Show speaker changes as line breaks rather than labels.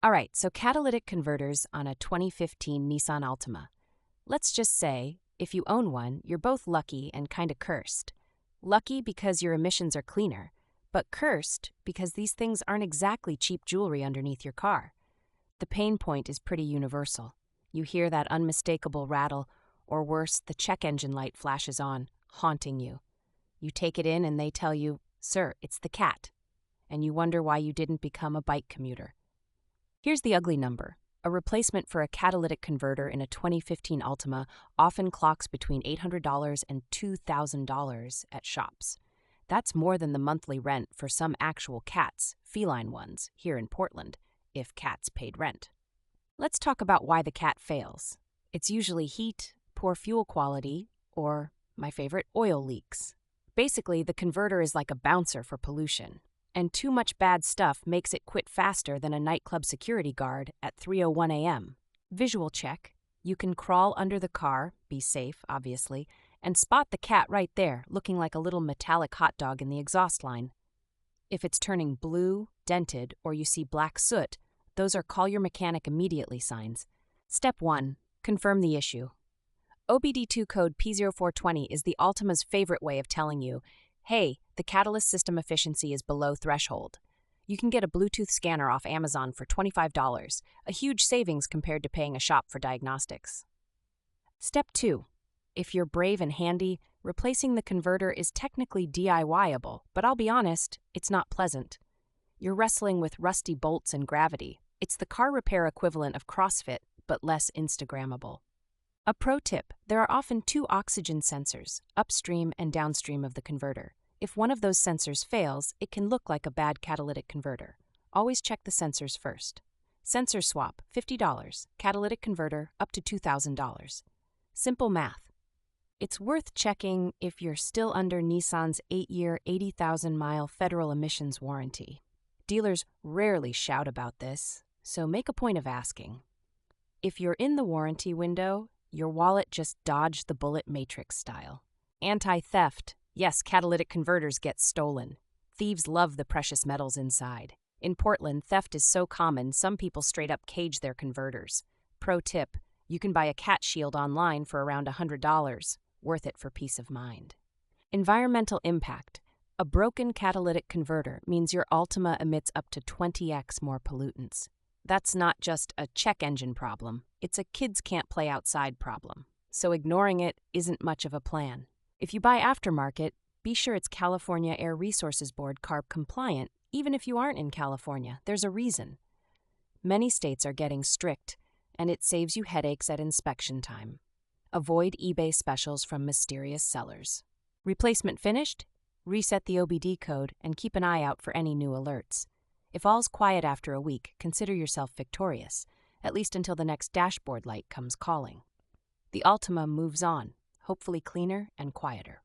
All right, so catalytic converters on a 2015 Nissan Altima. Let's just say, if you own one, you're both lucky and kinda cursed. Lucky because your emissions are cleaner, but cursed because these things aren't exactly cheap jewelry underneath your car. The pain point is pretty universal. You hear that unmistakable rattle, or worse, the check engine light flashes on, haunting you. You take it in and they tell you, "Sir, it's the cat," and you wonder why you didn't become a bike commuter. Here's the ugly number. A replacement for a catalytic converter in a 2015 Altima often clocks between $800 and $2,000 at shops. That's more than the monthly rent for some actual cats, feline ones, here in Portland, if cats paid rent. Let's talk about why the cat fails. It's usually heat, poor fuel quality, or, my favorite, oil leaks. Basically, the converter is like a bouncer for pollution, and too much bad stuff makes it quit faster than a nightclub security guard at 3:01 a.m. Visual check. You can crawl under the car, be safe, obviously, and spot the cat right there, looking like a little metallic hot dog in the exhaust line. If it's turning blue, dented, or you see black soot, those are call your mechanic immediately signs. Step 1. Confirm the issue. OBD2 code P0420 is the Altima's favorite way of telling you, hey, the catalyst system efficiency is below threshold. You can get a Bluetooth scanner off Amazon for $25, a huge savings compared to paying a shop for diagnostics. Step 2. If you're brave and handy, replacing the converter is technically DIY-able, but I'll be honest, it's not pleasant. You're wrestling with rusty bolts and gravity. It's the car repair equivalent of CrossFit, but less Instagrammable. A pro tip, there are often two oxygen sensors, upstream and downstream of the converter. If one of those sensors fails, it can look like a bad catalytic converter. Always check the sensors first. Sensor swap, $50. Catalytic converter, up to $2,000. Simple math. It's worth checking if you're still under Nissan's 8-year, 80,000-mile federal emissions warranty. Dealers rarely shout about this, so make a point of asking. If you're in the warranty window, your wallet just dodged the bullet matrix style. Anti-theft. Yes, catalytic converters get stolen. Thieves love the precious metals inside. In Portland, theft is so common, some people straight up cage their converters. Pro tip, you can buy a cat shield online for around $100. Worth it for peace of mind. Environmental impact. A broken catalytic converter means your Altima emits up to 20x more pollutants. That's not just a check engine problem, it's a kids can't play outside problem. So ignoring it isn't much of a plan. If you buy aftermarket, be sure it's California Air Resources Board CARB compliant, even if you aren't in California. There's a reason. Many states are getting strict, and it saves you headaches at inspection time. Avoid eBay specials from mysterious sellers. Replacement finished? Reset the OBD code and keep an eye out for any new alerts. If all's quiet after a week, consider yourself victorious, at least until the next dashboard light comes calling. The Altima moves on, hopefully cleaner and quieter.